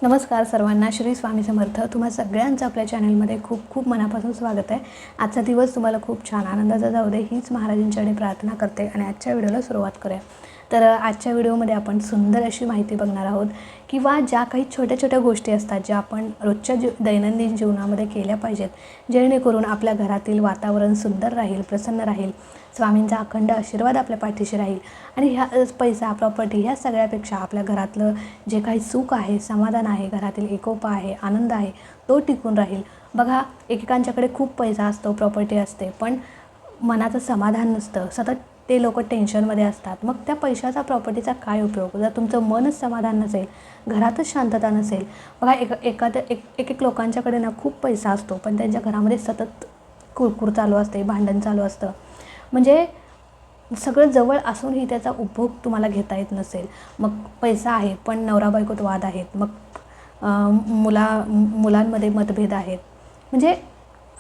नमस्कार सर्वांना, श्री स्वामी समर्थ. तुम्हा सगळ्यांचं आपल्या चॅनलमध्ये खूप खूप मनापासून स्वागत आहे. आजचा दिवस तुम्हाला खूप छान आनंदाचा जाऊ दे हीच महाराजांच्याकडे प्रार्थना करते आणि आजच्या व्हिडिओला सुरुवात करूया. तर आजच्या व्हिडिओमध्ये आपण सुंदर अशी माहिती बघणार आहोत किंवा ज्या काही छोट्या छोट्या गोष्टी असतात ज्या आपण रोजच्या दैनंदिन जीवनामध्ये केल्या पाहिजेत, जेणेकरून आपल्या घरातील वातावरण सुंदर राहील, प्रसन्न राहील, स्वामींचा अखंड आशीर्वाद आपल्या पाठीशी राहील आणि ह्या पैसा, प्रॉपर्टी ह्या सगळ्यापेक्षा आपल्या घरातलं जे काही सुख आहे, समाधान आहे, घरातील एकोपा आहे, आनंद आहे, तो टिकून राहील. बघा, एकेकांच्याकडे खूप पैसा असतो, प्रॉपर्टी असते, पण मनाचं समाधान नसतं. सतत ते लोक टेन्शनमध्ये असतात. मग त्या पैशाचा, प्रॉपर्टीचा काय उपयोग जर तुमचं मनच समाधान नसेल, घरातच शांतता नसेल. बघा, एक लोकांच्याकडे ना खूप पैसा असतो, पण त्यांच्या घरामध्ये सतत कुरकुर चालू असते, भांडण चालू असतं. म्हणजे सगळं जवळ असूनही त्याचा उपभोग तुम्हाला घेता येत नसेल. मग पैसा आहे पण नवरा बायकोत वाद आहेत, मग मुलांमध्ये मतभेद आहेत. म्हणजे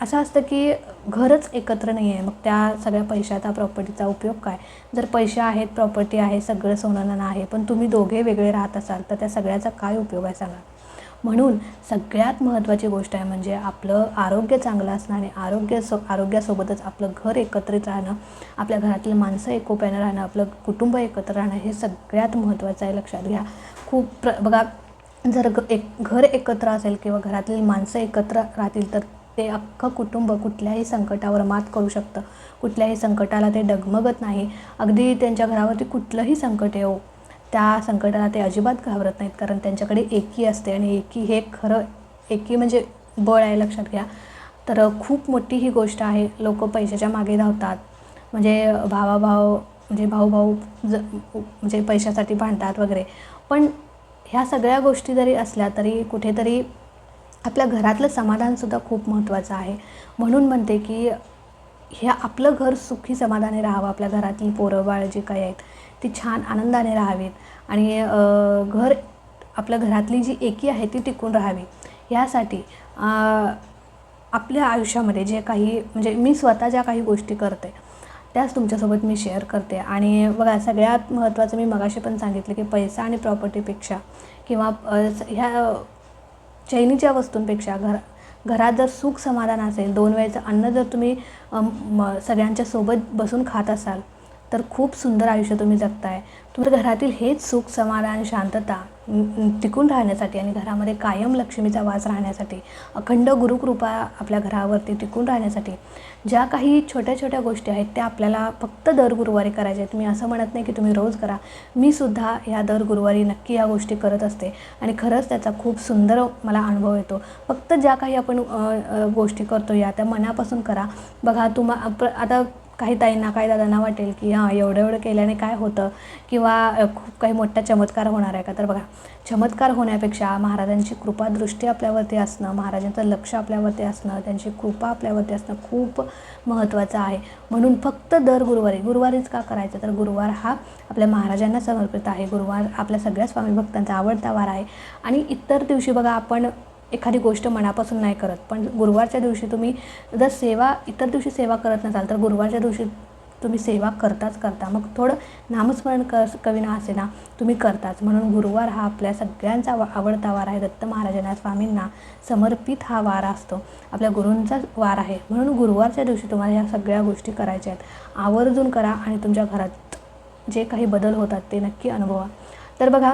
असं असतं की घरच एकत्र नाही आहे. मग त्या सगळ्या पैशाचा, प्रॉपर्टीचा उपयोग काय? जर पैसे आहेत, प्रॉपर्टी आहे, सगळं सोनं आहे, पण तुम्ही दोघे वेगळे राहत असाल तर त्या सगळ्याचा काय उपयोग आहे सांगा. म्हणून सगळ्यात महत्त्वाची गोष्ट आहे म्हणजे आपलं आरोग्य चांगलं असणं आणि आरोग्यासोबतच आपलं घर एकत्रित राहणं, आपल्या घरातील माणसं एकोप्यानं राहणं, आपलं कुटुंब एकत्र राहणं हे सगळ्यात महत्त्वाचं आहे. लक्षात घ्या. बघा, जर घर एकत्र असेल किंवा घरातील माणसं एकत्र राहतील तर ते अख्खं कुटुंब कुठल्याही संकटावर मात करू शकतं. कुठल्याही संकटाला ते डगमगत नाही. अगदी त्यांच्या घरावरती कुठलंही संकट येऊ, त्या संकटाला ते अजिबात घाबरत नाहीत, कारण त्यांच्याकडे एकी असते आणि एकी हे खरं, एकी म्हणजे बळ आहे. लक्षात घ्या. तर खूप मोठी ही गोष्ट आहे. लोक पैशाच्या मागे धावतात, म्हणजे भाऊ म्हणजे पैशासाठी भांडतात वगैरे. पण ह्या सगळ्या गोष्टी जरी असल्या तरी कुठेतरी आपल्या घरातलं समाधानसुद्धा खूप महत्त्वाचं आहे. म्हणून म्हणते की आपलं घर सुखी समाधानी राहावं, आपल्या घरातली पोरं बाळ जी काही आहेत ती छान आनंदाने राहावीत आणि आपल्या घरातली जी एकी आहे ती टिकून राहावी. ह्यासाठी आपल्या आयुष्यामध्ये जे काही म्हणजे मी स्वतः ज्या काही गोष्टी करते त्याच तुमच्यासोबत मी शेअर करते. आणि बघा, सगळ्यात महत्त्वाचं मी मगाशी पण सांगितलं की पैसा आणि प्रॉपर्टीपेक्षा किंवा ह्या चैनीच्या वस्तूंपेक्षा घरात जर सुख समाधान असेल, 2 वेळचं अन्न जर तुम्ही सगळ्यांच्या सोबत बसून खात असाल तर खूप सुंदर आयुष्य तुम्ही जगताय. तुमच्या घरातील हेच सुख, समाधान, शांतता टिकून राहण्यासाठी आणि घरामध्ये कायम लक्ष्मीचा वास राहण्यासाठी, अखंड गुरुकृपा आपल्या घरावरती टिकून राहण्यासाठी ज्या काही छोट्या छोट्या गोष्टी आहेत त्या आपल्याला फक्त दर गुरुवारी करायच्या आहेत. मी असं म्हणत नाही की तुम्ही रोज करा. मी सुद्धा ह्या दर गुरुवारी नक्की या गोष्टी करत असते आणि खरंच त्याचा खूप सुंदर मला अनुभव येतो. फक्त ज्या काही आपण गोष्टी करतो या त्या मनापासून करा. बघा, आता काही ताईंना, काही दादांना वाटेल की एवढं केल्याने काय होतं किंवा खूप काही मोठा चमत्कार होणार आहे का. तर बघा, चमत्कार होण्यापेक्षा महाराजांची कृपादृष्टी आपल्यावरती असणं, महाराजांचं लक्ष आपल्यावरती असणं, त्यांची कृपा आपल्यावरती असणं खूप महत्त्वाचं आहे. म्हणून फक्त दर गुरुवारीच का करायचं, तर गुरुवार हा आपल्या महाराजांना समर्पित आहे. गुरुवार आपल्या सगळ्या स्वामी भक्तांचा आवडता वार आहे. आणि इतर दिवशी बघा, आपण एखादी गोष्ट मनापासून नाही करत, पण गुरुवारच्या दिवशी तुम्ही जर इतर दिवशी सेवा करत नसाल तर गुरुवारच्या दिवशी तुम्ही सेवा करता. मग थोडं नामस्मरण कवीना असे ना तुम्ही करताच. म्हणून गुरुवार हा आपल्या सगळ्यांचा आवडता वार आहे. दत्त महाराजांना, स्वामींना समर्पित हा वार असतो, आपल्या गुरूंचा वार आहे. म्हणून गुरुवारच्या दिवशी तुम्हाला ह्या सगळ्या गोष्टी करायच्या आहेत. आवर्जून करा आणि तुमच्या घरात जे काही बदल होतात ते नक्की अनुभवा. तर बघा,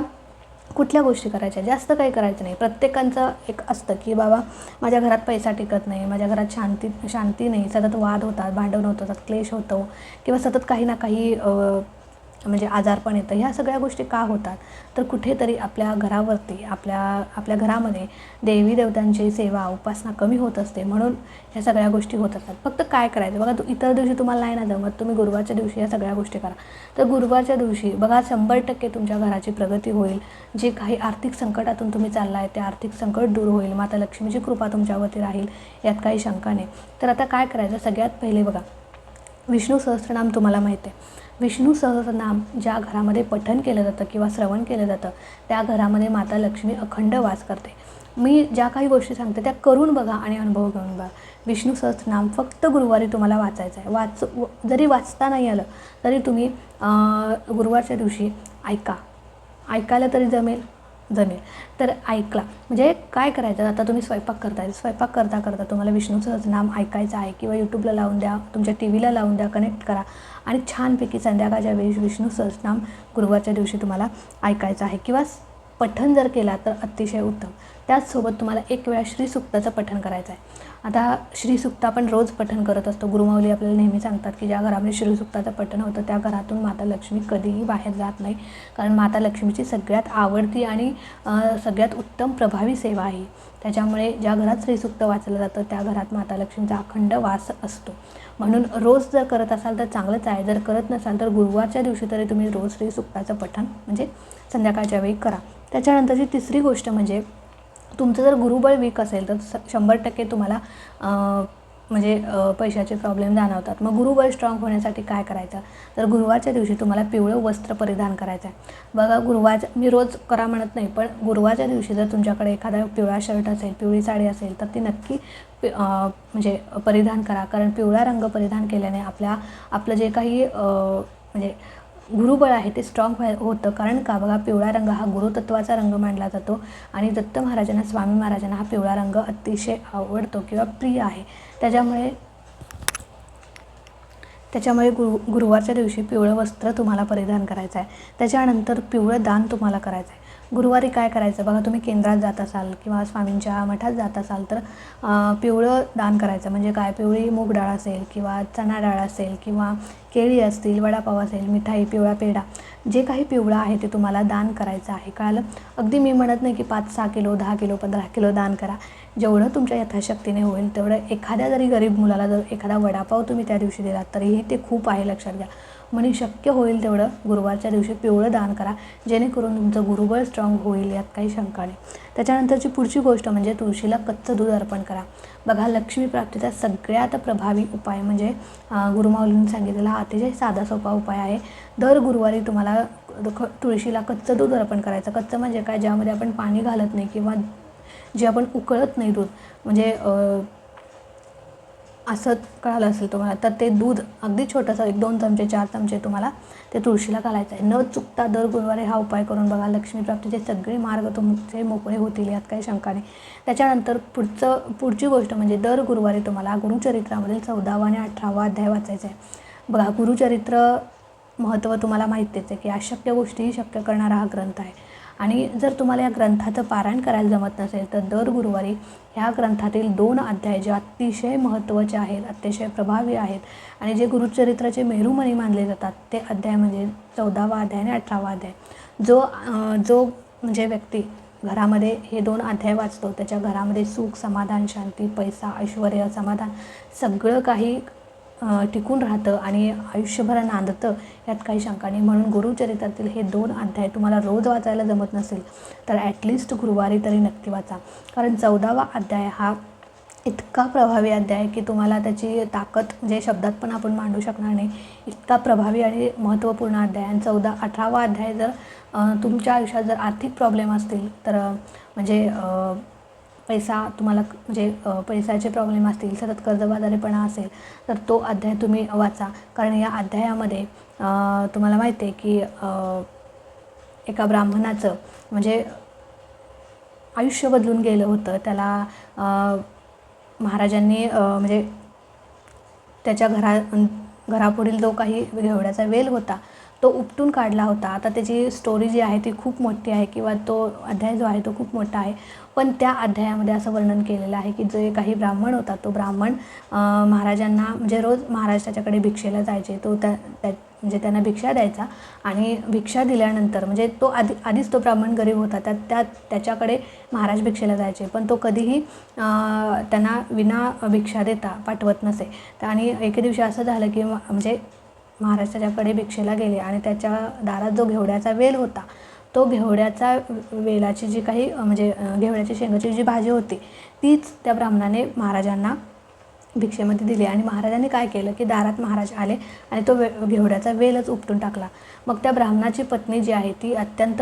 कुठल्या गोष्टी करायच्या, जास्त काही करायचं नाही. प्रत्येकाचं एक असतं की बाबा, माझ्या घरात पैसा टिकत नाही, माझ्या घरात शांती नाही, सतत वाद होतात, भांडण होतं, सतत क्लेश होतो किंवा सतत काही ना काही म्हणजे आजारपण येतं. ह्या सगळ्या गोष्टी का होतात, तर कुठेतरी आपल्या घरावरती, आपल्या घरामध्ये देवी देवतांची सेवा, उपासना कमी होत असते. म्हणून ह्या सगळ्या गोष्टी होत असतात. फक्त काय करायचं बघा, इतर दिवशी तुम्हाला नाही ना जमत, तुम्ही गुरुवारच्या दिवशी ह्या सगळ्या गोष्टी करा. तर गुरुवारच्या दिवशी बघा, 100% तुमच्या घराची प्रगती होईल. जे काही आर्थिक संकटातून तुम्ही चालला आहे ते आर्थिक संकट दूर होईल. माता लक्ष्मीची कृपा तुमच्यावरती राहील, यात काही शंका नाही. तर आता काय करायचं, सगळ्यात पहिले बघा, विष्णू सहस्त्रनाम तुम्हाला माहिती आहे. विष्णू सहस्त्रनाम ज्या घरामध्ये पठण केलं जातं किंवा श्रवण केलं जातं त्या घरामध्ये माता लक्ष्मी अखंड वास करते. मी ज्या काही गोष्टी सांगते त्या करून बघा आणि अनुभव घेऊन बघा. विष्णू सहस्त्रनाम फक्त गुरुवारी तुम्हाला वाचायचं आहे. जरी वाचता नाही आलं तरी तुम्ही गुरुवारच्या दिवशी ऐकायला तरी जमेल. जमेल. तर ऐकला म्हणजे काय करायचं, आता तुम्ही स्वयंपाक करताय, स्वयंपाक करता करता तुम्हाला विष्णू सहस्रनाम ऐकायचं आहे किंवा यूट्यूबला लावून द्या, तुमच्या टी व्हीला लावून द्या, कनेक्ट करा आणि छानपैकी संध्याकाळच्या वेळी विष्णू सहस्रनाम गुरुवारच्या दिवशी तुम्हाला ऐकायचं आहे किंवा पठण जर केला तर अतिशय उत्तम. त्याचसोबत तुम्हाला एक वेळा श्रीसुक्ताचं पठण करायचं आहे. आता श्रीसुक्त आपण रोज पठण करत असतो. गुरुमाऊली आपल्याला नेहमी सांगतात की ज्या घरामध्ये श्रीसुक्ताचं पठण होतं त्या घरातून माता लक्ष्मी कधीही बाहेर जात नाही, कारण माता लक्ष्मीची सगळ्यात आवडती आणि सगळ्यात उत्तम प्रभावी सेवा आहे. त्याच्यामुळे ज्या घरात श्रीसुक्त वाचलं जातं त्या घरात माता लक्ष्मीचा अखंड वास असतो. म्हणून रोज जर करत असाल तर चांगलंच आहे, जर करत नसाल तर गुरुवारच्या दिवशी तरी तुम्ही रोज श्रीसुक्ताचं पठण म्हणजे संध्याकाळच्या वेळी करा. त्याच्यानंतरची तिसरी गोष्ट म्हणजे तुमचं जर गुरुबळ वीक असेल तर 100% तुम्हाला म्हणजे पैशाचे प्रॉब्लेम जाणवतात. मग गुरुबळ स्ट्रॉंग होण्यासाठी काय करायचं, तर गुरुवारच्या दिवशी तुम्हाला पिवळं वस्त्र परिधान करायचं आहे. बघा गुरुवारच्या, मी रोज करा म्हणत नाही, पण गुरुवारच्या दिवशी जर तुमच्याकडे एखादा पिवळा शर्ट असेल, पिवळी साडी असेल तर ती नक्की म्हणजे परिधान करा, कारण पिवळा रंग परिधान केल्याने आपलं जे काही म्हणजे गुरुबळ आहे ते स्ट्रॉंग होतं. कारण का, बघा पिवळा रंग हा गुरुतत्वाचा रंग मानला जातो आणि दत्त महाराजांना, स्वामी महाराजांना हा पिवळा रंग अतिशय आवडतो किंवा प्रिय आहे. त्याच्यामुळे गुरुवारच्या दिवशी पिवळं वस्त्र तुम्हाला परिधान करायचं आहे. त्याच्यानंतर पिवळं दान तुम्हाला करायचं आहे. गुरुवारी काय करायचं, बघा तुम्ही केंद्रात जात असाल किंवा स्वामींच्या मठात जात असाल तर पिवळं दान करायचं. म्हणजे काय, पिवळी मूग डाळ असेल किंवा चणा डाळ असेल किंवा केळी असतील, वडापाव असेल, मिठाई, पिवळा पेढा, जे काही पिवळं आहे ते तुम्हाला दान करायचं आहे. कळालं. अगदी मी म्हणत नाही की 5-6 किलो, 10 किलो, 15 किलो दान करा. जेवढं तुमच्या यथाशक्तीने होईल तेवढं. एखाद्या जरी गरीब मुलाला जर एखादा वडापाव तुम्ही त्या दिवशी दिलात तरीही ते खूप आहे, लक्षात घ्या. म्हणजे शक्य होईल तेवढं गुरुवारच्या दिवशी पिवळं दान करा, जेणेकरून तुमचं गुरुबळ स्ट्रॉंग होईल, यात काही शंका नाही. त्याच्यानंतरची पुढची गोष्ट म्हणजे तुळशीला कच्चं दूध अर्पण करा. बघा लक्ष्मी प्राप्तीचा सगळ्यात प्रभावी उपाय म्हणजे गुरुमाऊलींनी सांगितलेला हा अतिशय साधा सोपा उपाय आहे. दर गुरुवारी तुम्हाला तुळशीला कच्चं दूध अर्पण करायचं. कच्चं म्हणजे काय, ज्यामध्ये आपण पाणी घालत नाही किंवा जे आपण उकळत नाही दूध, म्हणजे असं कळालं असेल तुम्हाला, तर ते दूध अगदी छोटंसं 1-2 चमचे 4 चमचे तुम्हाला ते तुळशीला घालायचं आहे. न चुकता दर गुरुवारी हा उपाय करून बघा, लक्ष्मी प्राप्तीचे सगळे मार्ग तुमचे मोकळे होतील, यात काही शंका नाही. त्याच्यानंतर पुढची गोष्ट म्हणजे दर गुरुवारी तुम्हाला गुरुचरित्रामधील 14वा आणि 18वा अध्याय वाचायचा आहे. बघा गुरुचरित्र महत्त्व तुम्हाला माहितीच आहे की अशक्य गोष्टीही शक्य करणारा हा ग्रंथ आहे. आणि जर तुम्हाला या ग्रंथाचं पारायण करायला जमत नसेल तर दर गुरुवारी ह्या ग्रंथातील 2 अध्याय जे अतिशय महत्त्वाचे आहेत, अतिशय प्रभावी आहेत आणि जे गुरुचरित्राचे मेरुमणी मानले जातात ते अध्याय म्हणजे 14वा अध्याय आणि 18वा अध्याय. जो म्हणजे व्यक्ती घरामध्ये हे 2 अध्याय वाचतो त्याच्या घरामध्ये सुख, समाधान, शांती, पैसा, ऐश्वर्य, समाधान सगळं काही टिकून राहतं आणि आयुष्यभर नांदतं, यात काही शंका नाही. म्हणून गुरुचरित्रातील हे 2 अध्याय तुम्हाला रोज वाचायला जमत नसेल तर ॲटलिस्ट गुरुवारी तरी नक्की वाचा, कारण 14वा अध्याय हा इतका प्रभावी अध्याय आहे की तुम्हाला त्याची ताकद म्हणजे शब्दात पण आपण मांडू शकणार नाही, इतका प्रभावी आणि महत्त्वपूर्ण अध्याय. आणि 18वा अध्याय जर तुमच्या आयुष्यात जर आर्थिक प्रॉब्लेम असतील तर म्हणजे पैसा तुम्हाला म्हणजे पैशाचे प्रॉब्लेम असतील, सतत कर्जबाजारीपणा असेल तर तो अध्याय तुम्ही वाचा, कारण या अध्यायामध्ये तुम्हाला माहिती आहे की एका ब्राह्मणाचं म्हणजे आयुष्य बदलून गेलं होतं. त्याला महाराजांनी म्हणजे त्याच्या घरापुढील जो काही घेवड्याचा वेल होता तो उपटून काढला होता. आता त्याची स्टोरी जी आहे ती खूप मोठी आहे किंवा तो अध्याय जो आहे तो खूप मोठा आहे, पण त्या अध्यायामध्ये असं वर्णन केलेलं आहे की जो काही ब्राह्मण होता तो ब्राह्मण महाराजांना म्हणजे रोज महाराज त्याच्याकडे भिक्षेला जायचे. तो म्हणजे त्यांना भिक्षा द्यायचा आणि भिक्षा दिल्यानंतर म्हणजे तो आधीच तो ब्राह्मण गरीब होता, त्याच्याकडे महाराज भिक्षेला जायचे, पण तो कधीही त्यांना विना भिक्षा देता पाठवत नसे. आणि एके दिवशी असं झालं की म्हणजे महाराज त्याच्याकडे भिक्षेला गेले आणि त्याच्या दारात जो घेवड्याचा वेल होता तो घेवड्याचा वेलाची जी काही म्हणजे घेवड्याची शेंगाची जी भाजी होती तीच त्या ब्राह्मणाने महाराजांना भिक्षेमध्ये दिली आणि महाराजांनी काय केलं की दारात महाराज आले आणि तो घेवड्याचा वेलच उपटून टाकला. मग त्या ब्राह्मणाची पत्नी जी आहे ती अत्यंत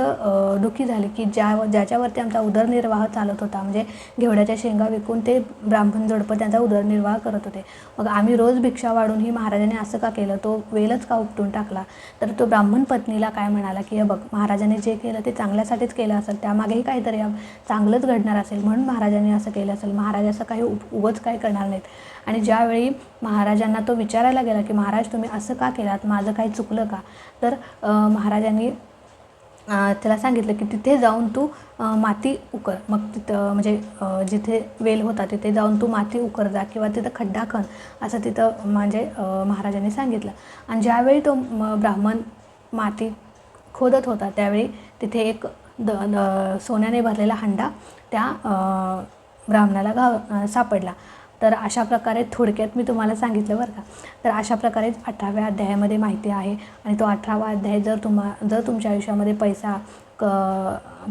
दुःखी झाली की ज्याच्यावरती आमचा उदरनिर्वाह चालत होता, म्हणजे घेवड्याच्या शेंगा विकून ते ब्राह्मण जोडपं त्यांचा उदरनिर्वाह करत होते. मग आम्ही रोज भिक्षा वाढूनही महाराजांनी असं का केलं, तो वेलच का उपटून टाकला. तर तो ब्राह्मण पत्नीला काय म्हणाला की हे बघ, महाराजांनी जे केलं ते चांगल्यासाठीच केलं असेल, त्यामागेही काहीतरी चांगलंच घडणार असेल म्हणून महाराजांनी असं केलं असेल, महाराज असं काही उगाच काय करणार नाहीत. आणि ज्यावेळी महाराजांना तो विचारायला गेला की महाराज तुम्ही असं का केलात, माझं काही चुकलं का, तर महाराजांनी त्याला सांगितलं की तिथे जाऊन तू माती उकर. मग तिथं म्हणजे जिथे वेल होता तिथे जाऊन तू माती उकर जा किंवा तिथं खड्डा खण, असं तिथं म्हणजे महाराजांनी सांगितलं. आणि ज्यावेळी तो ब्राह्मण माती खोदत होता त्यावेळी तिथे एक सोन्याने भरलेला हंडा त्या ब्राह्मणाला सापडला. तर अशा प्रकारे थोडक्यात मी तुम्हाला सांगितलं बरं का. तर अशा प्रकारे 18व्या अध्यायामध्ये माहिती आहे. आणि तो 18वा अध्याय जर तुमच्या आयुष्यामध्ये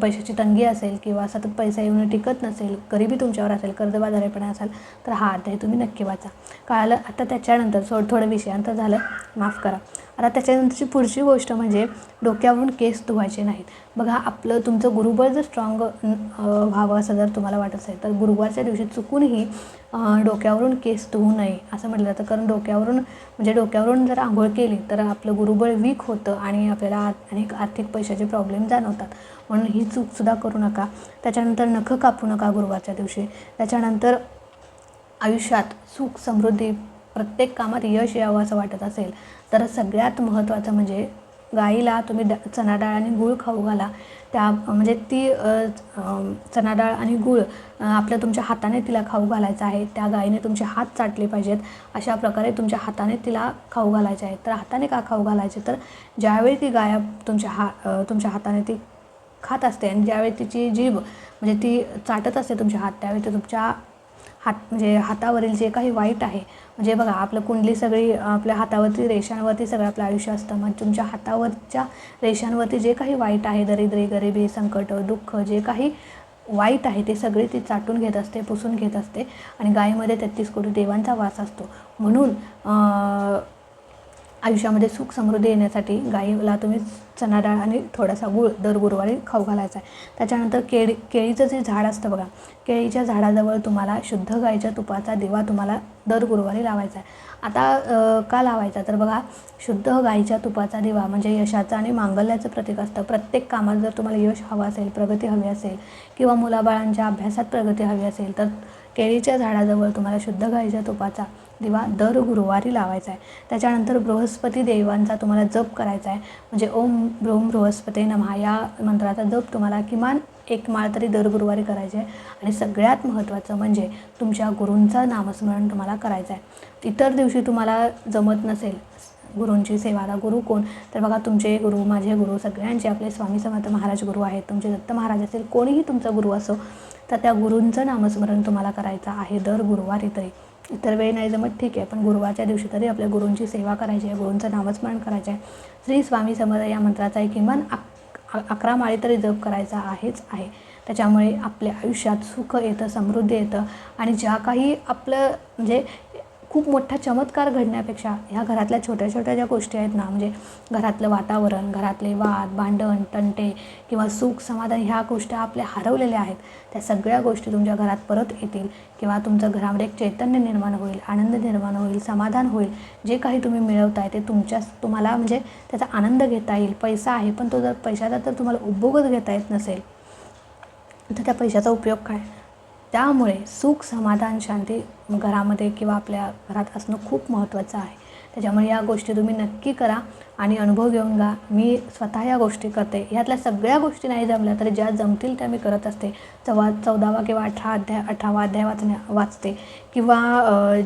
पैशाची तंगी असेल किंवा सतत पैसा येऊन टिकत नसेल, गरिबी तुमच्यावर असेल, कर्जबाजारीपणा असेल, तर हा अध्याय तुम्ही नक्की वाचा. कळालं. आता त्याच्यानंतर थोडं विषयांतर झालं, माफ करा. आता त्याच्यानंतरची पुढची गोष्ट म्हणजे डोक्यावरून केस धुवायचे नाहीत. बघा, तुमचं गुरुबळ जर स्ट्रॉंग व्हावं असं जर तुम्हाला वाटत असेल तर गुरुवारच्या दिवशी चुकूनही डोक्यावरून केस धुवू नये असं म्हटलं जातं. कारण डोक्यावरून जर आंघोळ केली तर आपलं गुरुबळ वीक होतं आणि आपल्याला अनेक आर्थिक पैशाचे प्रॉब्लेम जाणवतात. म्हणून ही चूकसुद्धा करू नका. त्याच्यानंतर नखं कापू नका गुरुवारच्या दिवशी. त्याच्यानंतर आयुष्यात सुख समृद्धी, प्रत्येक कामात यश यावं असं वाटत असेल तर सगळ्यात महत्त्वाचं म्हणजे गाईला तुम्ही चणा डाळ आणि गूळ खाऊ घाला. म्हणजे ती चणा डाळ आणि गूळ तुमच्या हाताने तिला खाऊ घालायचं आहे. त्या गाईने तुमचे हात चाटले पाहिजेत. अशा प्रकारे तुमच्या हाताने तिला खाऊ घालायचे आहे. तर हाताने का खाऊ घालायचे, तर ज्यावेळी ती गाय तुमच्या हाताने ती खात असते आणि ज्यावेळी तिची जीभ म्हणजे ती चाटत असते तुमच्या हात, त्यावेळी ते तुमच्या म्हणजे हातावरील जे काही वाईट आहे, म्हणजे बघा आपलं कुंडली सगळी आपल्या हातावरती रेषांवरती सगळं आपलं आयुष्य असतं. मग तुमच्या हातावरच्या रेषांवरती जे काही वाईट आहे, दरिद्री, गरिबी, संकट, दुःख, जे काही वाईट आहे ते सगळे ती चाटून घेत असते, पुसून घेत असते. आणि गायीमध्ये 33 कोटी देवांचा वास असतो. म्हणून आयुष्यामध्ये सुख समृद्धी येण्यासाठी गाईला तुम्ही चणा डाळ आणि थोडासा गूळ दर गुरुवारी खाऊ घालायचा आहे. त्याच्यानंतर केळीचं जे झाड असतं बघा, केळीच्या झाडाजवळ तुम्हाला शुद्ध गाईच्या तुपाचा दिवा तुम्हाला दर गुरुवारी लावायचा आहे. आता का लावायचा, तर बघा, शुद्ध गाईच्या तुपाचा दिवा म्हणजे यशाचं आणि मांगल्याचं प्रतीक असतं. प्रत्येक कामात जर तुम्हाला यश हवं असेल, प्रगती हवी असेल किंवा मुलाबाळांच्या अभ्यासात प्रगती हवी असेल तर केळीच्या झाडाजवळ तुम्हाला शुद्ध गाईच्या तुपाचा दिवा दर गुरुवारी लावायचा आहे. त्याच्यानंतर बृहस्पती देवांचा तुम्हाला जप करायचा आहे. म्हणजे ओम ब्रोम बृहस्पते नमः या मंत्राचा जप तुम्हाला किमान 1 माळ तरी दर गुरुवारी करायचे आहे. आणि सगळ्यात महत्त्वाचं म्हणजे तुमच्या गुरूंचं नामस्मरण तुम्हाला करायचं आहे. इतर दिवशी तुम्हाला जमत नसेल गुरूंची सेवा. गुरु कोण, तर बघा, तुमचे गुरु, माझे गुरु, सगळ्यांचे आपले स्वामी समर्थ महाराज गुरु आहेत. तुमचे दत्त महाराज असेल, कोणीही तुमचा गुरु असो, तर त्या गुरूंचं नामस्मरण तुम्हाला करायचं आहे दर गुरुवारी. तरी इतर वेळी नाही जमत ठीक आहे, पण गुरुवारच्या दिवशी तरी आपल्या गुरूंची सेवा करायची आहे, गुरूंचं नामस्मरण करायचं आहे. श्री स्वामी समर्थ या मंत्राचा किमान 11 माळी तरी जप करायचा आहेच आहे. त्याच्यामुळे आपल्या आयुष्यात सुख येतं, समृद्धी येतं. आणि ज्या काही आपलं म्हणजे खूप मोठा चमत्कार घडण्यापेक्षा ह्या घरातल्या छोट्या छोट्या ज्या गोष्टी आहेत ना, म्हणजे घरातलं वातावरण, घरातले वाद, भांडण, तंटे किंवा सुख समाधान, ह्या गोष्टी आपल्या हरवलेल्या आहेत, त्या सगळ्या गोष्टी तुमच्या घरात परत येतील किंवा तुमच्या घरामध्ये एक चैतन्य निर्माण होईल, आनंद निर्माण होईल, समाधान होईल. जे काही तुम्ही मिळवताय ते तुम्हाला म्हणजे त्याचा आनंद घेता येईल. पैसा आहे, पण तो जर पैशाचा जर तुम्हाला उपभोगच घेता येत नसेल तर त्या पैशाचा उपयोग काय. त्यामुळे सुख, समाधान, शांती घरामध्ये किंवा आपल्या घरात असणं खूप महत्त्वाचं आहे. त्याच्यामुळे या गोष्टी तुम्ही नक्की करा आणि अनुभव घेऊन जा. मी स्वतः या गोष्टी करते. ह्यातल्या सगळ्या गोष्टी नाही जमल्या तरी ज्या जमतील त्या मी करत असते. 14वा किंवा 18वा अध्याय वाचते किंवा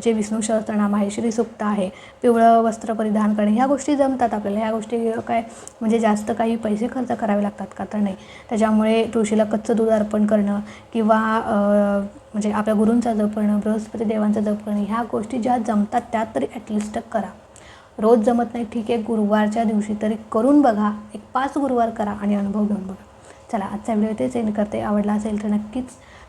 जे विष्णू सहस्त्रनाम आहे, श्रीसूक्त आहे, पिवळं वस्त्र परिधान करणे, ह्या गोष्टी जमतात आपल्याला. ह्या गोष्टी काय म्हणजे जास्त काही पैसे खर्च करावे लागतात का, तर नाही. त्याच्यामुळे तुळशीला कच्चं दूध अर्पण करणं किंवा म्हणजे आपल्या गुरूंचा जप करणं, बृहस्पती देवांचा जप करणं, ह्या गोष्टी ज्या जमतात त्या तरी ॲटलिस्ट करा. रोज जमत नाही ठीक आहे, गुरुवारच्या दिवशी तरी करून बघा. 1 5 गुरुवार करा आणि अनुभव घेऊन बघा. चला, आजचा व्हिडिओ इथेच एंड करते. आवडला असेल तर नक्कीच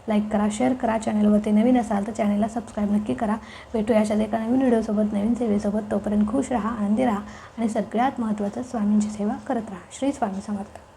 लाईक करा, शेअर करा. चॅनलवरती नवीन असाल तर चॅनलला सबस्क्राईब नक्की करा. भेटूया अशाच एका नवीन व्हिडिओसोबत, नवीन सेवेसोबत. तोपर्यंत खुश राहा, आनंदी राहा आणि सगळ्यात महत्त्वाचं स्वामींची सेवा करत राहा. श्री स्वामी समर्थ.